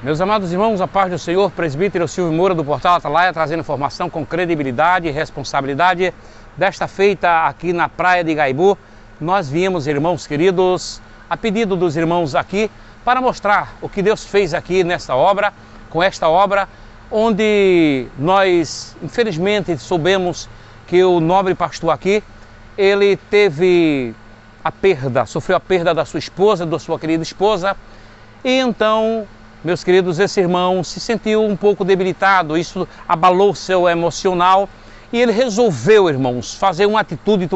Meus amados irmãos, a paz do Senhor, presbítero Silvio Moura do Portal Atalaia, trazendo informação com credibilidade e responsabilidade. Desta feita aqui na praia de Igaibu, nós viemos, irmãos queridos, a pedido dos irmãos aqui, para mostrar o que Deus fez aqui nesta obra, com esta obra, onde nós, infelizmente, soubemos que o nobre pastor aqui, ele teve a perda, sofreu a perda da sua esposa, da sua querida esposa, e então, meus queridos, esse irmão se sentiu um pouco debilitado, isso abalou seu emocional e ele resolveu, irmãos, fazer uma atitude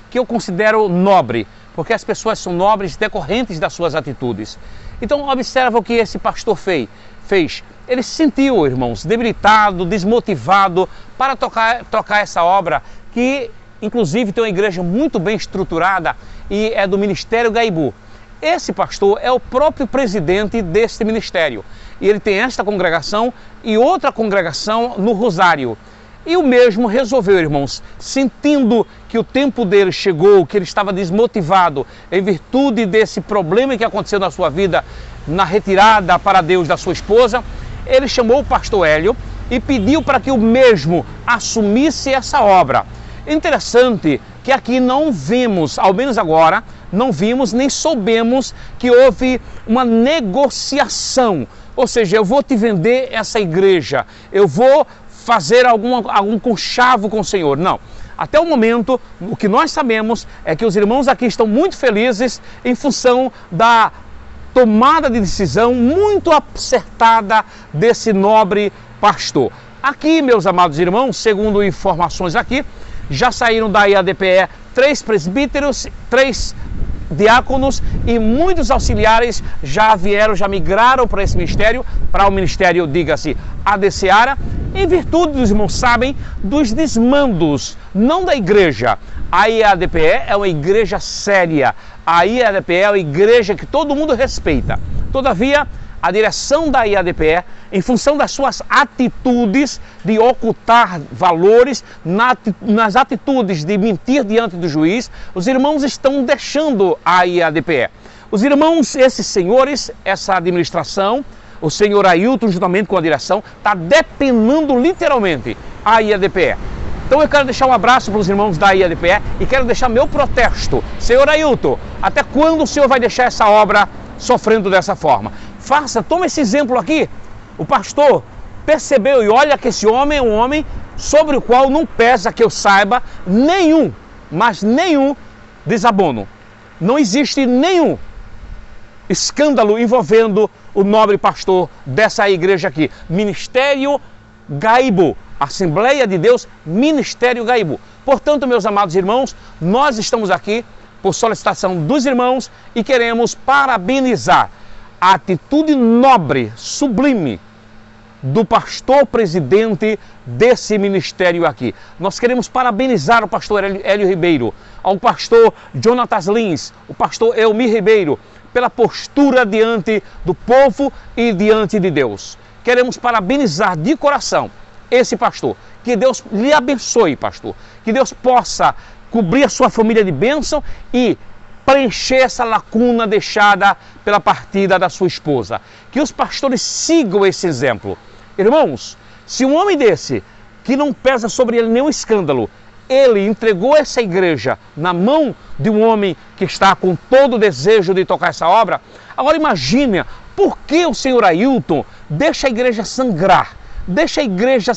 que eu considero nobre, porque as pessoas são nobres decorrentes das suas atitudes. Então, observa o que esse pastor fez. Ele se sentiu, irmãos, debilitado, desmotivado para tocar essa obra, que inclusive tem uma igreja muito bem estruturada e é do Ministério Igaibu. Esse pastor é o próprio presidente deste ministério. E ele tem esta congregação e outra congregação no Rosário. E o mesmo resolveu, irmãos, sentindo que o tempo dele chegou, que ele estava desmotivado em virtude desse problema que aconteceu na sua vida, na retirada para Deus da sua esposa, ele chamou o pastor Hélio e pediu para que o mesmo assumisse essa obra. Interessante que aqui não vimos, ao menos agora, não vimos nem soubemos que houve uma negociação. Ou seja, eu vou te vender essa igreja, eu vou fazer algum conchavo com o Senhor. Não. Até o momento, o que nós sabemos é que os irmãos aqui estão muito felizes em função da tomada de decisão muito acertada desse nobre pastor. Aqui, meus amados irmãos, segundo informações aqui, já saíram da IADPE 3 presbíteros, 3 diáconos e muitos auxiliares já migraram para esse ministério, para o ministério, diga-se, ADCEARA, em virtude, os irmãos sabem, dos desmandos, não da igreja. A IADPE é uma igreja séria, a IADPE é uma igreja que todo mundo respeita. Todavia, a direção da IADPE, em função das suas atitudes de ocultar valores, nas atitudes de mentir diante do juiz, os irmãos estão deixando a IADPE. Os irmãos, esses senhores, essa administração, o senhor Ailton, juntamente com a direção, está depenando literalmente a IADPE. Então eu quero deixar um abraço para os irmãos da IADPE e quero deixar meu protesto. Senhor Ailton, até quando o senhor vai deixar essa obra sofrendo dessa forma? Toma esse exemplo aqui. O pastor percebeu e olha que esse homem é um homem sobre o qual não pesa, que eu saiba, nenhum desabono. Não existe nenhum escândalo envolvendo o nobre pastor dessa igreja aqui. Ministério Igaibu, Assembleia de Deus, Ministério Igaibu. Portanto, meus amados irmãos, nós estamos aqui por solicitação dos irmãos e queremos parabenizar a atitude nobre, sublime, do pastor presidente desse ministério aqui. Nós queremos parabenizar o pastor Hélio Ribeiro, ao pastor Jonatas Lins, o pastor Elmir Ribeiro, pela postura diante do povo e diante de Deus. Queremos parabenizar de coração esse pastor. Que Deus lhe abençoe, pastor. Que Deus possa cobrir a sua família de bênção e preencher essa lacuna deixada pela partida da sua esposa. Que os pastores sigam esse exemplo. Irmãos, se um homem desse, que não pesa sobre ele nenhum escândalo, ele entregou essa igreja na mão de um homem que está com todo o desejo de tocar essa obra, agora imagine por que o senhor Ailton deixa a igreja sangrar, deixa a igreja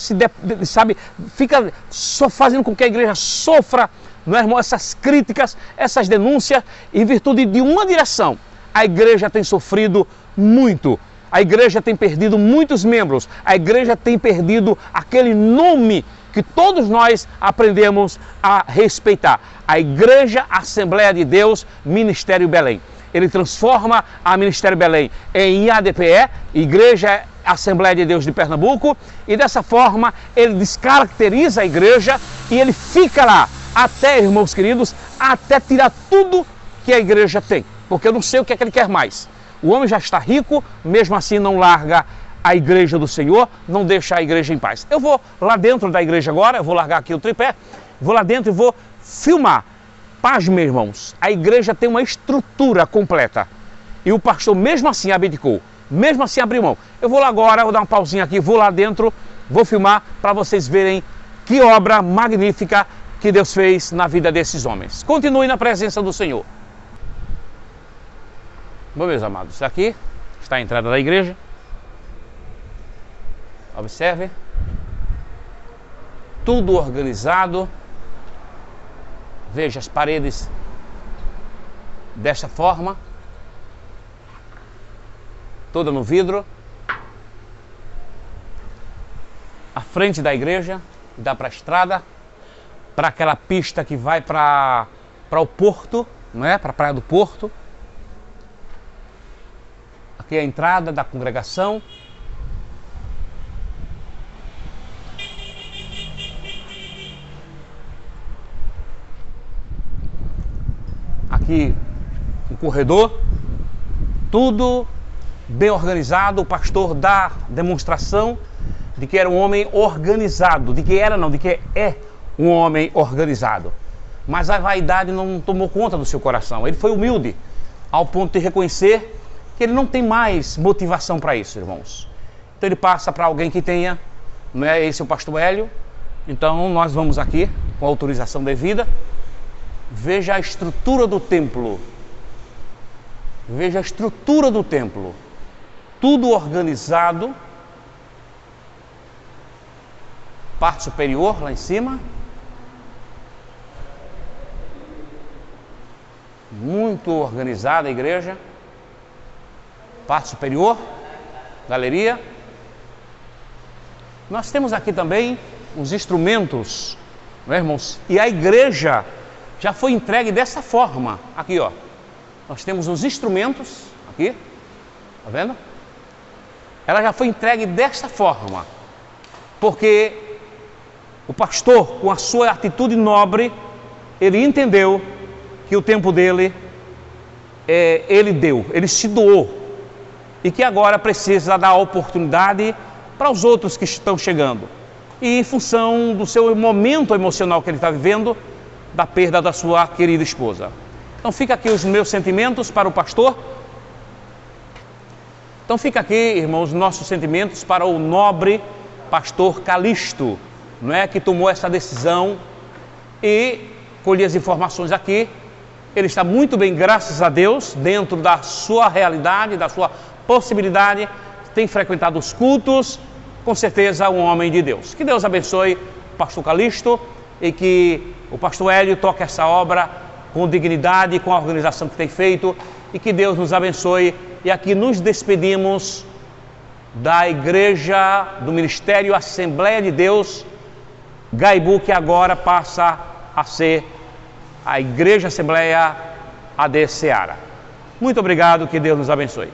fica só fazendo com que a igreja sofra, não é, irmão, essas críticas, essas denúncias, em virtude de uma direção. A igreja tem sofrido muito, a igreja tem perdido muitos membros, a igreja tem perdido aquele nome que todos nós aprendemos a respeitar. A Igreja Assembleia de Deus, Ministério Belém. Ele transforma a Ministério Belém em IADPE, Igreja Assembleia de Deus de Pernambuco, e dessa forma ele descaracteriza a igreja e ele fica lá até, irmãos queridos, até tirar tudo que a igreja tem, porque eu não sei o que é que ele quer mais. O homem já está rico, mesmo assim não larga a igreja do Senhor, não deixa a igreja em paz. Eu vou lá dentro da igreja agora, eu vou largar aqui o tripé, vou lá dentro e vou filmar. Pasme, irmãos, a igreja tem uma estrutura completa e o pastor mesmo assim abdicou. mesmo assim abriu mão. Eu vou lá agora, vou dar uma pausinha aqui, vou lá dentro, vou filmar para vocês verem que obra magnífica que Deus fez na vida desses homens. Continue na presença do Senhor. Bom, meus amados, aqui está a entrada da igreja. Observe. Tudo organizado. Veja as paredes desta forma. Toda no vidro. A frente da igreja dá para a estrada, para aquela pista que vai para o porto, não é? Para a praia do Porto. Aqui é a entrada da congregação. Aqui um corredor, tudo bem organizado. O pastor dá demonstração de que era um homem organizado, de que é um homem organizado. Mas a vaidade não tomou conta do seu coração. Ele foi humilde ao ponto de reconhecer que ele não tem mais motivação para isso, irmãos. Então ele passa para alguém que tenha, não é? Esse é o pastor Hélio. Então nós vamos aqui, com a autorização devida. Veja a estrutura do templo. Veja a estrutura do templo. Tudo organizado. Parte superior lá em cima. Muito organizada a igreja. Parte superior, galeria. Nós temos aqui também os instrumentos, não é, irmãos? E a igreja já foi entregue dessa forma. Aqui, ó. Nós temos os instrumentos, aqui, tá vendo? Ela já foi entregue desta forma, porque o pastor, com a sua atitude nobre, ele entendeu que o tempo dele, ele se doou. E que agora precisa dar oportunidade para os outros que estão chegando. E em função do seu momento emocional que ele está vivendo, da perda da sua querida esposa. Então fica aqui os meus sentimentos para o pastor. Então fica aqui, irmãos, nossos sentimentos para o nobre pastor Calixto, não é, que tomou essa decisão e colhi as informações aqui. Ele está muito bem, graças a Deus, dentro da sua realidade, da sua possibilidade, tem frequentado os cultos, com certeza um homem de Deus. Que Deus abençoe o pastor Calixto e que o pastor Hélio toque essa obra com dignidade, com a organização que tem feito, e que Deus nos abençoe. E aqui nos despedimos da igreja, do Ministério Assembleia de Deus Gaibu, que agora passa a ser a Igreja Assembleia AD Seara. Muito obrigado, que Deus nos abençoe.